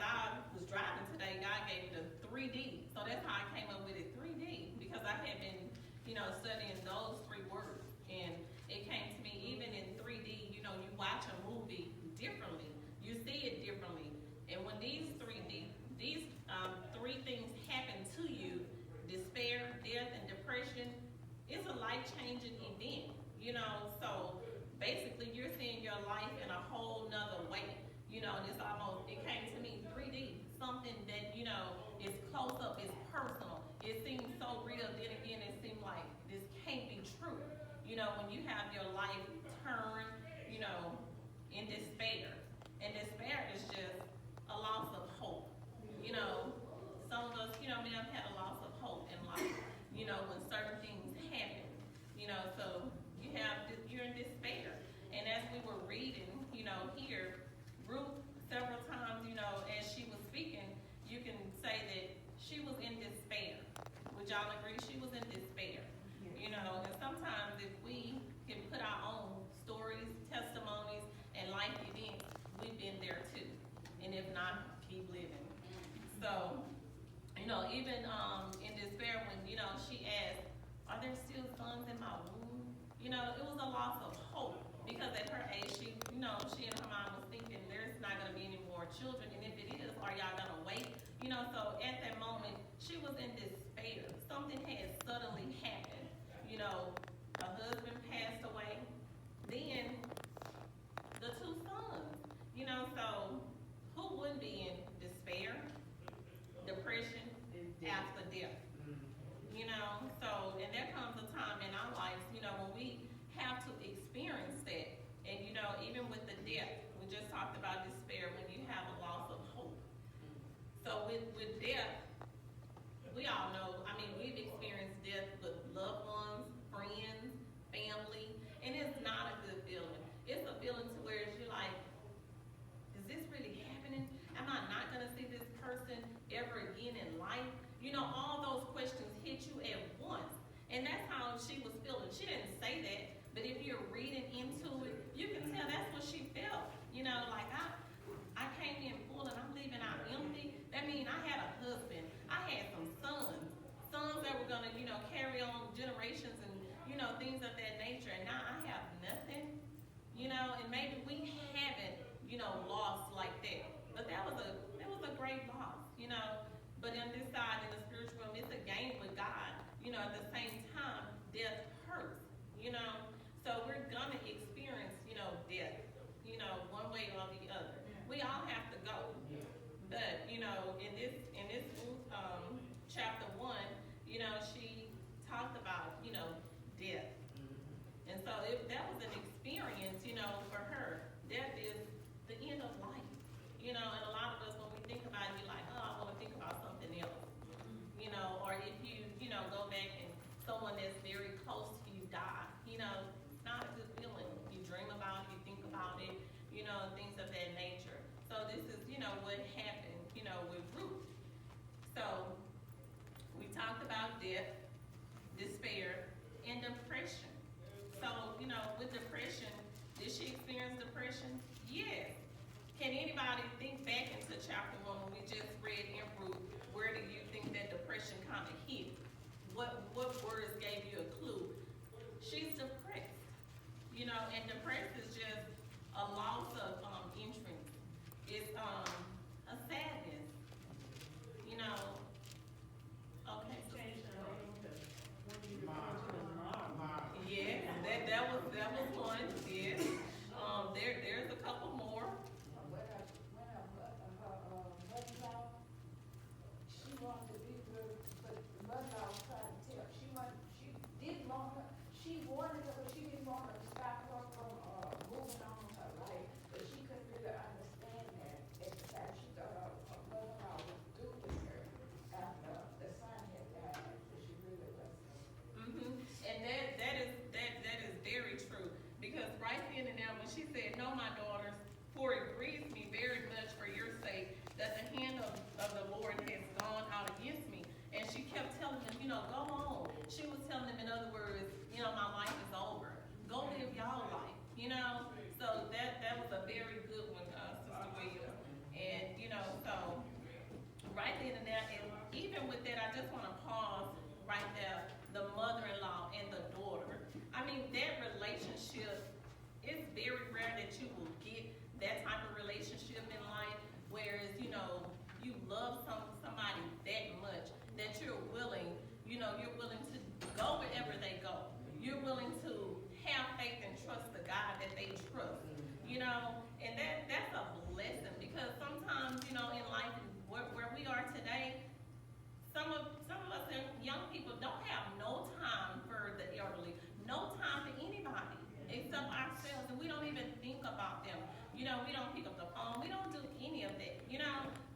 God was driving today, God gave me the 3D. So that's how I came up with it, 3D, because I had been, studying those 3 words. And it came to me, even in 3D, you watch a movie differently. You see it differently. And when these 3 things happen to you, despair, death, and depression, it's a life-changing event, So basically, you're seeing your life in a whole nother way. It came to me 3D, something that, is close up, is personal. It seems so real. Then again, it seemed like this can't be true. When you have your life turn, in despair. And despair is just a loss of hope. Some of us, may have had a loss of hope in life, when certain things happen. So you're in despair. And as we were reading, here, Ruth, several times, as she was speaking, you can say that she was in despair. Would y'all agree? She was in despair. And sometimes if we can put our own stories, testimonies, and life events, we've been there too. And if not, keep living. So, even in despair when, she asked, are there still sons in my womb? It was a loss of hope. Because at her age, she in her mind was thinking, there's not going to be any more children. And if it is, are y'all going to wait? So at that moment, she was in despair. Something had suddenly happened. Her husband passed away. Then the 2 sons. So who wouldn't be in despair, depression, after death? So, and there comes a time in our lives, when we have to experience that. And, even with the death, we just talked about despair when you have a loss of hope. So with death, we all know, we've experienced death with loved ones, friends, family, and it's not a good feeling. It's a feeling to where you're like, is this really happening? Am I not going to see this person ever again in life? All those questions hit you at once. And that's how she was feeling. She didn't say that, but if you're reading into it, you can tell that's what she felt. Like I came in full and I'm leaving out empty. That means I had a husband. I had some sons that were going to, carry on generations and, things of that nature. And now I have nothing, and maybe we haven't, lost like that. But that was a great loss, But on this side, in the spiritual realm, it's a game with God. At the same time, death hurts, So we're going to experience, death, one way or the other. We all have to go. But, in this chapter 1, she talked about, death. And so if that was an experience, for her, death is the end of life. And a lot of us, when we think about it, you're like, oh, I want to think about something else. Or if you, go back and someone that's very close to you died, it's not a good feeling. You dream about it, you think about it, things of that nature. So this is, what happened, with Ruth. So we talked about death, despair, and depression. So, with depression, did she experience depression? Yes. Can anybody think back into chapter 1 when we just read in Ruth? Where do you think that depression kind of hit? What words gave you a clue? She's depressed. And depressed is just a loss of interest. It's a sadness. Okay. Yeah, that was one. Yes. There's a couple more.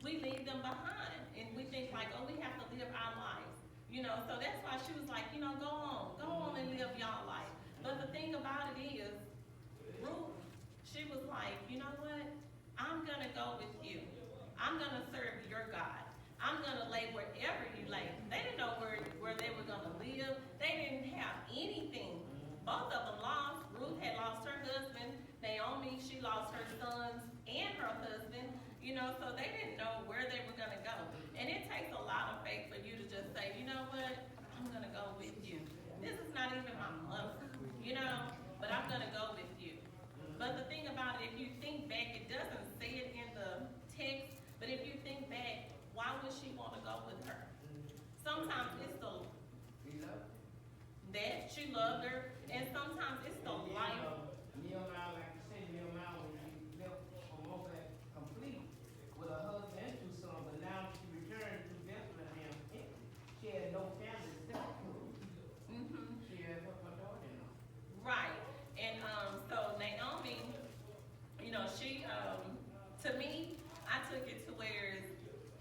we leave them behind, and we think like, oh, we have to live our lives. So that's why she was like, go on and live y'all life. But the thing about it is, Ruth, she was like, you know what? I'm gonna go with you. I'm gonna serve your God. I'm gonna lay wherever you lay. They didn't know where they were gonna live. They didn't have anything. Both of them lost. Ruth had lost her husband. Naomi, she lost her sons and her husband. So they didn't know where they were gonna go. And it takes a lot of faith for you to just say, you know what? I'm gonna go with you. This is not even my mother, but I'm gonna go with you. But the thing about it, if you think back, it doesn't say it in the text, but if you think back, why would she want to go with her? Sometimes it's that she loved her, and sometimes it's the life. Nehemiah, like you said, Nehemiah, when she left from over there complete with her husband and two sons, but now she returned to Bethlehem empty. She had no family except she had her daughter-in-law. Right. And so Naomi, she to me, I took it to where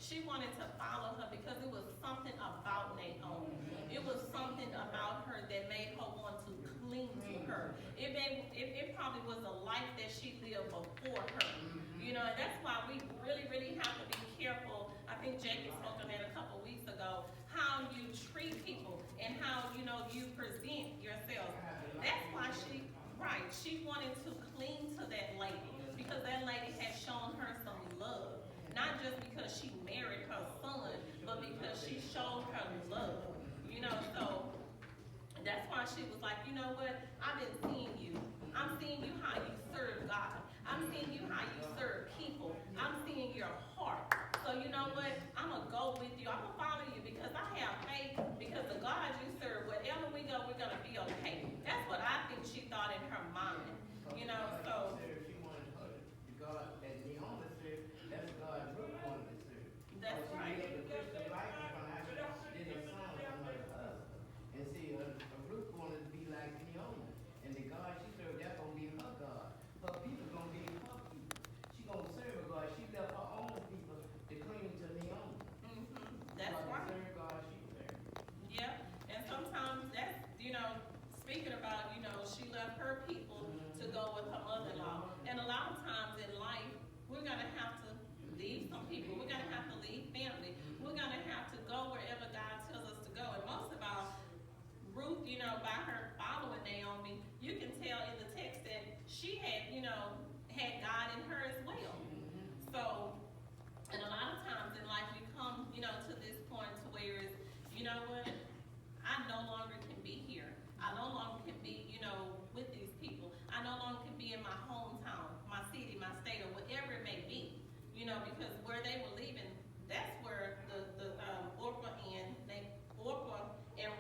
she wanted to follow her because it was something about Naomi. It was something about her that made her want to cling to her. It probably was a life that she lived before her. And that's why we really, really have to be careful. I think Jackie spoke on that a couple weeks ago, how you treat people and how, you present yourself. That's why she wanted to cling to that lady because that lady had shown her some love. Not just because she married her son, but because she showed her love. So that's why she was like, you know what? I've been seeing you. I'm seeing you how you serve God. I'm seeing you how you serve people. I'm seeing your heart. So you know what? I'm going to go with you. I'm going to follow you because I have faith because the God you serve, wherever we go, we're going to be okay. That's what I think she thought in her mind. So. She wanted her, the God that Naomi served, that's God Ruth wanted to serve. That's right. She lived the Christian life from after did her son from her husband. And see, Ruth wanted to be like Naomi. And the God she served, that's going to be her God. Her people going to be her people. She going to serve a God. She left her own people to cling to Naomi. That's right. Serve God she served. Yeah. And sometimes that's, speaking about, she left her people to go with her mother-in-law. And a lot of times in life, we're going to have to leave some people. We're going to have to leave family. We're going to have to go wherever God tells us to go. And most of all, Ruth, by her following Naomi, you can tell in the text that she had, had God in her as well. So, and a lot of times in life, we come, to this point to where it's, you know what, I no longer can be here. I no longer can be, with these people. I no longer can be in my hometown, my city, my state, or whatever it may be. Because where they were leaving, that's where the Orpah and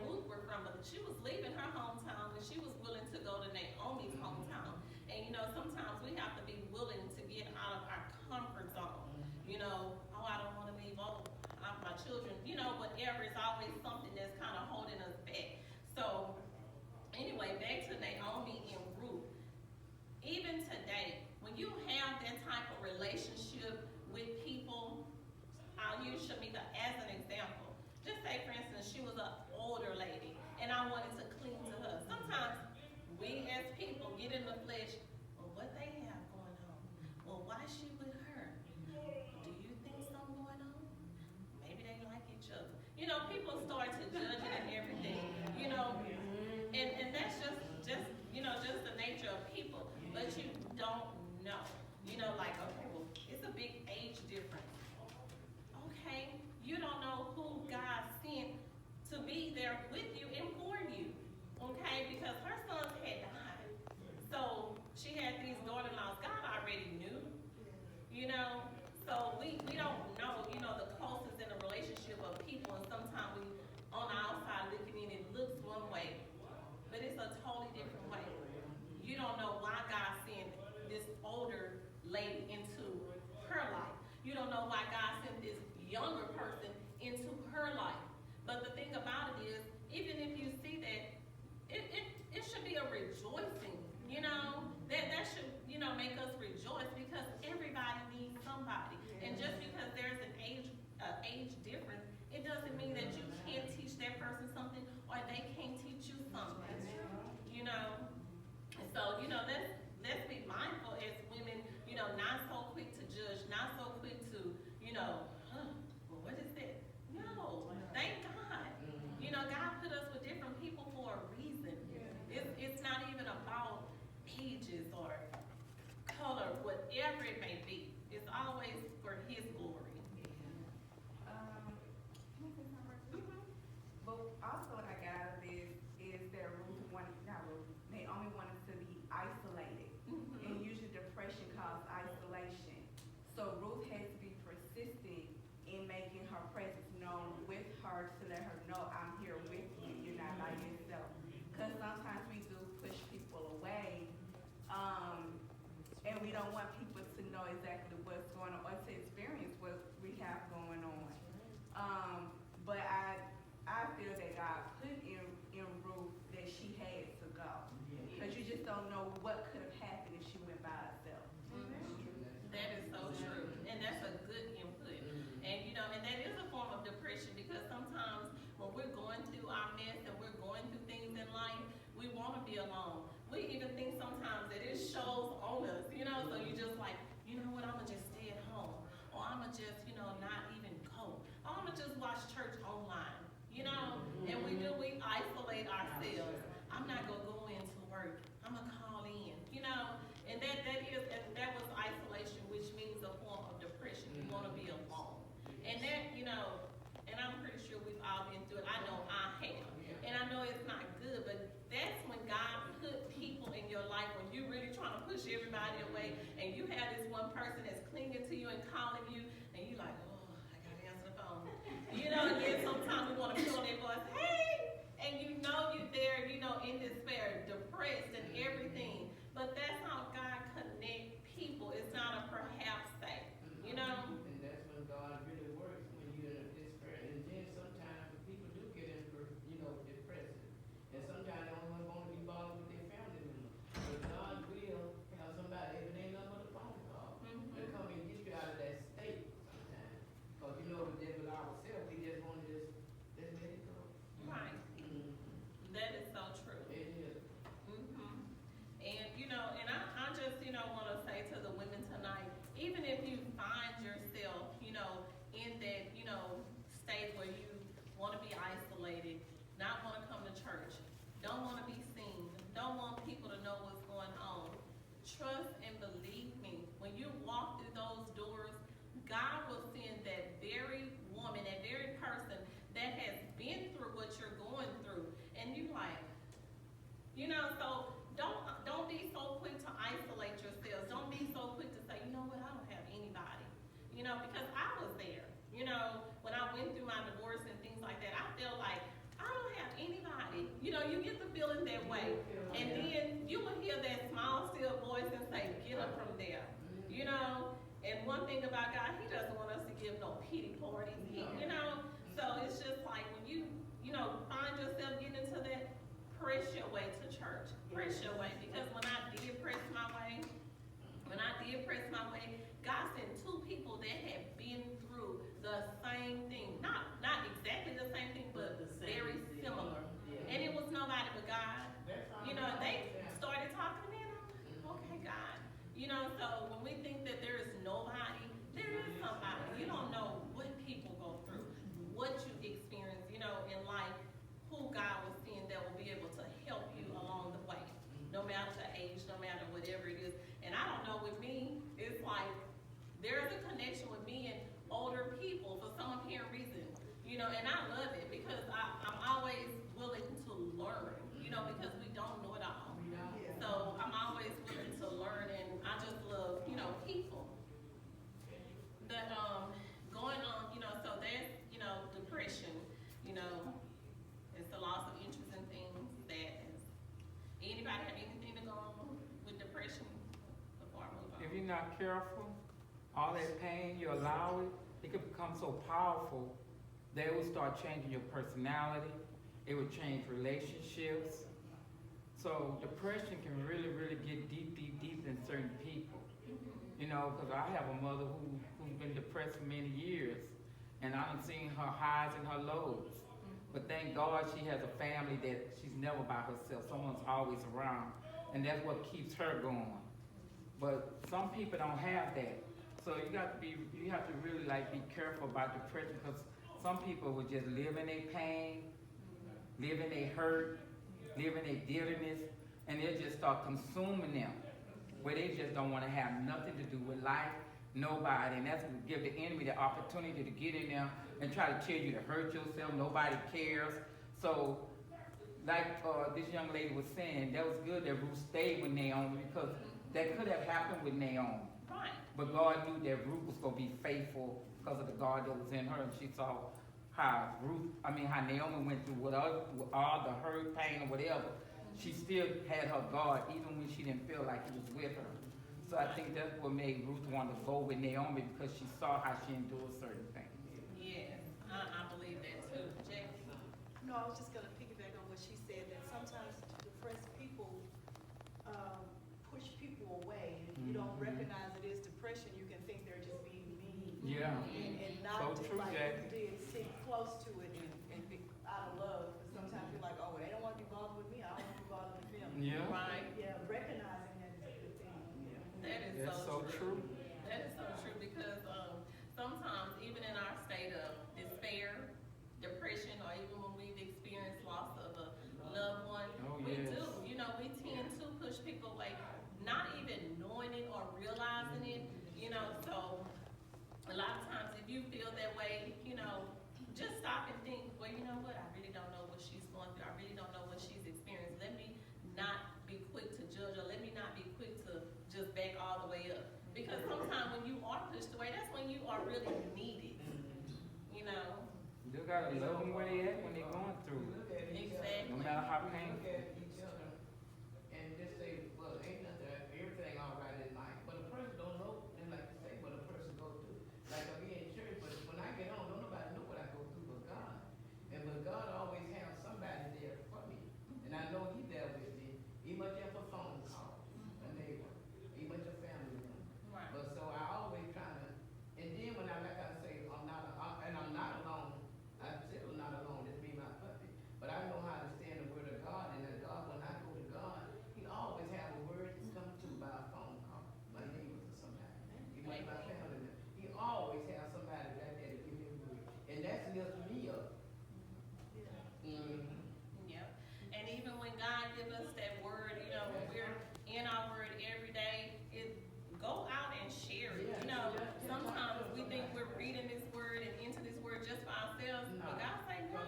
Ruth were from. But she was leaving her hometown, and she was willing to go to Naomi's hometown. And sometimes we have to be willing to get out of our comfort zone. Oh, I don't want to leave. Oh, my children. Whatever. It's always something that's kind of holding us back. So. Anyway, back to Naomi and Ruth. Even today, when you have that type of relationship with people, I'll use Shamika as an example. Just say, for instance, she was an older lady, and I wanted to cling to her. Sometimes we as people get in the flesh, well, what they have going on? Well, why is she with her? Do you think something going on? Maybe they like each other. People let's be mindful as women, not so quick to judge, not so quick to, well, what is that? No, thank God. God put us with different people for a reason. It's not even about ages or color, whatever it may be. It's always for His glory. Can I say something right quick? But also what I got out of this is that Naomi wanted to be isolated. Mhm. And usually depression causes isolation. So Ruth has to be persistent in making her presence known with her to let her know, I'm here with you, you're not by yourself. Because sometimes we do push people away, and we don't want people to know exactly what's going on or to experience what we have going on. But I feel that God put in Ruth that she had to go. Because you just don't know what could have happened if she went by herself. That is so true, and that's a good input. And and that is a form of depression, because sometimes when we're going through our mess and we're going through things in life, we want to be alone. We even think sometimes that it shows on us, so you just like, you know what, I'm gonna just stay at home, or I'm gonna just, not even go, or I'm gonna just watch church online, and we isolate ourselves. I'm not gonna go into work, I'm gonna call in, and that was isolation, which means a form of depression. You want to be alone, and that, and I'm pretty sure we've all been through it. I know I have, and I know it's not good, but that's when God put people in your life when you're really trying to push everybody away, and you have this one person that's clinging to you and calling you, and you're like, oh, I gotta answer the phone, and then sometimes we want to put on their voice, hey, and you're there, in despair, depressed and everything. But that's how God connect people. It's not a perhaps thing, And that's when God really works, when you're in despair. And then sometimes people do get into, depressive. And sometimes they only want to be bothered with their family members. But God will have somebody, if it ain't nothing but a phone call, to come and get you out of that state sometimes. Because the devil ourselves, we just want to just let it go. Right. That is so true. It is. And I just, want to say to the women tonight, even if you find yourself, in that, state where you want to be isolated, not want to come to church, don't want to be seen, don't want people to know what's going on, trust and believe me, when you walk through those doors, God will send that very woman, that very person that has been through what you're going through. And you like, so don't be so quick to isolate yourselves. Don't be so quick to say, you know what, I don't have anybody. Because I was there. When I went through my divorce and things like that, I felt like I don't have anybody. You get the feeling that way. And then you will hear that small, still voice and say, get up from there. And one thing about God, He doesn't want us to give no pity parties. So it's just like when you find yourself getting into that, press your way to church. Press your way. Because when I did press my way, God sent two people that had been through the same thing. Not exactly the same thing, but very similar. And it was nobody but God. They started talking to me, and I'm like, okay, God. So when we think that there is nobody, there is somebody. You don't know what people go through, what you experience, in life, who God will send that will be able to help you along the way, no matter the age, no matter whatever it is. And I don't know, with me, it's like there's a connection with me and older people for some apparent reason, and I love it because I'm always willing to learn, because we don't know it all. So I'm always willing to learn, and I just love, people. But going on, so that's, depression, it's the loss of interest in things, sadness. Anybody have anything to go on with depression before I move on? If you're not careful, all that pain you allow it could become so powerful that it will start changing your personality. It would change relationships. So depression can really, really get deep in certain people. Because I have a mother who's been depressed for many years, and I've seen her highs and her lows. But thank God she has a family that she's never by herself. Someone's always around. and that's what keeps her going. But some people don't have that. So you have to really like be careful about depression, because some people will just live in their pain, live in their hurt, live in their bitterness, and they'll just start consuming them, where they just don't want to have nothing to do with life, nobody, and that's what give the enemy the opportunity to get in there and try to tell you to hurt yourself. Nobody cares. So, like this young lady was saying, that was good that Ruth stayed with Naomi, because that could have happened with Naomi. Right. But God knew that Ruth was going to be faithful because of the God that was in her, and she saw how Naomi went through with all the hurt, pain, or whatever. She still had her God, even when she didn't feel like He was with her. So I think that's what made Ruth want to go with Naomi, because she saw how she endured certain things. Yes, I believe that too. Jackie? No, I was just gonna piggyback on what she said, that sometimes depressed people push people away. If you don't recognize it is depression, you can think they're just being mean. Yeah. And not So to, true, like Jackie. you did, sit close to it and be out of love. Because sometimes you're like, oh, they don't want to be bothered with me, I don't want to be bothered with them. Yeah. Right. Yeah, recognizing that is a good thing. That is That's so so true. true. That is so true, because sometimes even in our state of despair, depression, or even when we've experienced loss of a loved one, Oh, we yes. do, we tend to push people away, not even knowing it or realizing it, so a lot of times if you feel that way, just stop and think, well, you know what, I really don't know what she's going through, I really don't know what she's experienced. Let me not be quick to judge, or let me not be quick to just back all the way up. Because sometimes when you are pushed away, that's when you are really needed, You gotta love them where they at when they're going through. Exactly. No matter how Look painful. at each other and just say, well, ain't nothing, everything all right in life. But a person don't know, and like you say, what a person go through. Like I be in church, but when I get on, don't nobody know what I go through but God. But God always has somebody there for me. And I know He there with me. He might have a phone call, a neighbor. He might have family member. Right. But so I always try to, and then when like I say, I'm not alone. I'm still not alone. It's me, my puppy. But I know how to stand the word of God, and that God, when I go to God, He always have a word to come to by a phone call, my neighbors or somebody. He might my family member. He always have somebody right there to give me a word, and that lifts me up. Yep. And even when God gives us that word, when we're in our word every day, go out and share it. Sometimes we think we're reading this word and into this word just for ourselves, but God say no.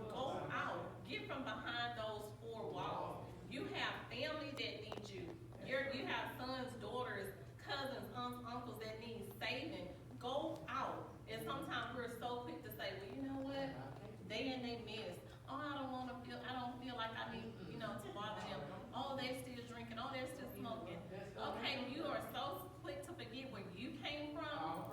Go out. Get from behind those four walls. You have family that need you. You have sons, daughters, cousins, aunts, uncles that need saving. Go out. And sometimes we're so quick to say, well, you know what? They in their midst. Oh, I don't feel like I need, to bother them. Oh, they're still drinking. Oh, they're still smoking. Okay, you are so quick to forget where you came from.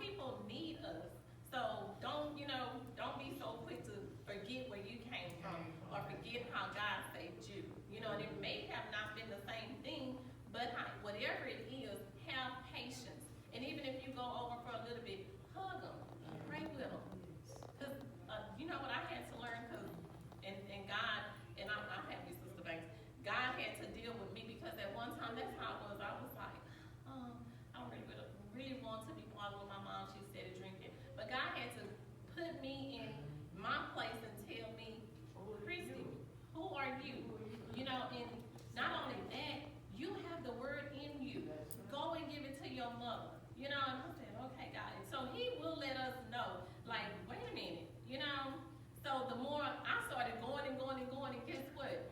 People need us. So don't be so quick to forget where you came from, or forget how God saved you. And it may have not been the same thing, but whatever it is, have patience. And even if you go over for a little bit, hug them, pray with them. Because you know what I had to learn, and God, and I'm happy, Sister Banks, God had to deal with me, because at one time, that's how it was. I was like, I really want to be bothered with my mom. She started drinking. But God had to put me in my place and tell me, Christy, who are you? And not only that, you have the word in you. Go and give it to your mother. And I said, okay, God. And so He will let us know, like, wait a minute, So the more I started going, and guess what?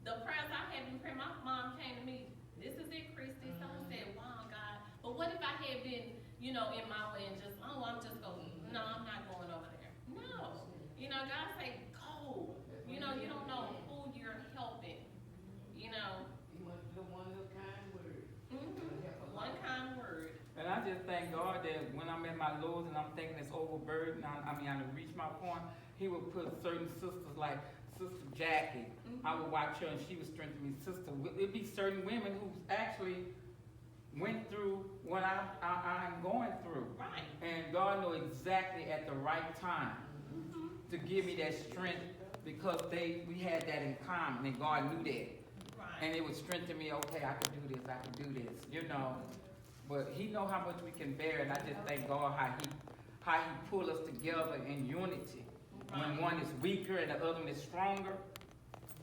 The prayers I had been praying, my mom came to me, this is it, Christy. So I said, wow, God. But what if I had been, in my way and just, I'm just going, no, I'm not going over there. No. God say, go. You don't know who you're helping. He must do one little kind word. One kind word. And I just thank God that when I'm at my lowest and I'm thinking it's overburdened, I reach my point, He would put certain sisters like Sister Jackie. I would watch her and she would strengthen me. It'd be certain women who actually went through what I'm going through. Right. And God knew exactly at the right time to give me that strength, because we had that in common, and God knew that. Right. And it would strengthen me, okay, I can do this, I can do this, you know. But he know how much we can bear, and I just thank God how he pull us together in unity. When one is weaker and the other one is stronger,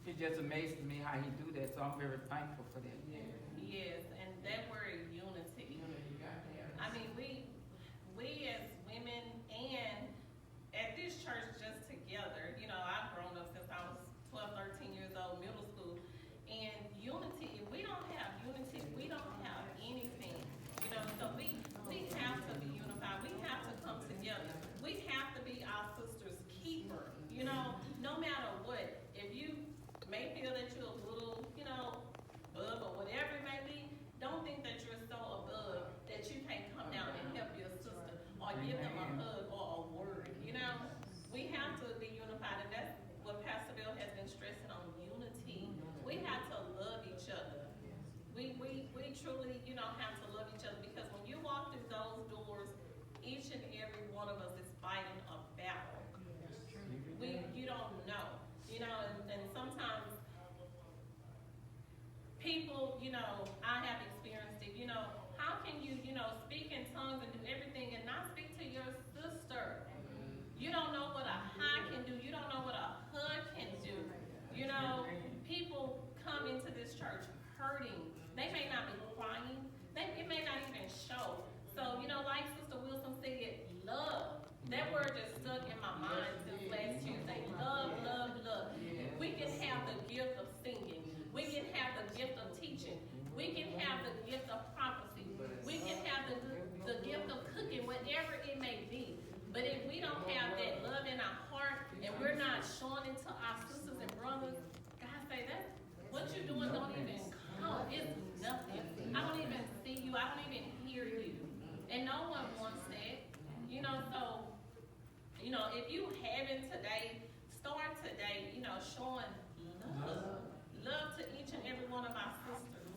it just amazes me how he do that, so I'm very thankful for that. Yes, and that word unity. I mean, we as women and at this church just together, you know, I've grown up since I was 12, 13 years old, middle school. And unity, if we don't have unity, we don't have anything. You know, so we have to be unified. We have to come together. We have to be our sister's keeper. You know, no matter what. If you may feel that you're a little, you know, above or whatever it may be, don't think that you're so above that you can't come down and help your sister or give them a hug or a word. You know, we have to be unified, and that's what Pastor Bill has been stressing on, unity. We have to love each other. We truly, you know, have to love each other, because when you walk through those doors, each and every one of us is fighting a battle. You don't know, you know, and sometimes people, you know, I have experienced it, you know, how can you, you know, speak in tongues and do everything and not speak to your sister? You don't know what a high can do. You don't know what a hug can do. You know, people come into this church hurting. They may not be crying. It may not even show. So, you know, like Sister Wilson said, love. That word just stuck in my mind since last Tuesday. Love, love, love. We can have the gift of singing. We can have the gift of teaching. We can have the gift of prophecy. We can have the gift of cooking, whatever it may be. But if we don't have that love in our heart and we're not showing it to our sisters and brothers, God say that what you're doing don't even count. It's nothing. I don't even see you. I don't even hear you. And no one wants that. You know, so, you know, if you haven't today, start today, you know, showing love to each and every one of our sisters,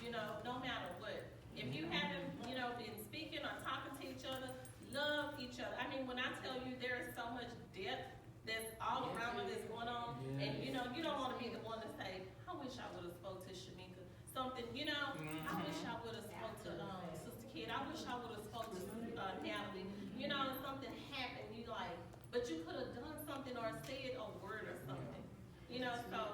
you know, no matter what. If you haven't, you know, been speaking or talking to each other, love each other. I mean, when I tell you there is so much depth that's all around us that's going on, and you know, you don't want to be the one to say, I wish I would have spoke to Shamika. Something, you know, I wish I would have spoke to Sister Kid. I wish I would have spoke to Natalie. You know, something happened, you like, but you could have done something or said a word or something. You know, so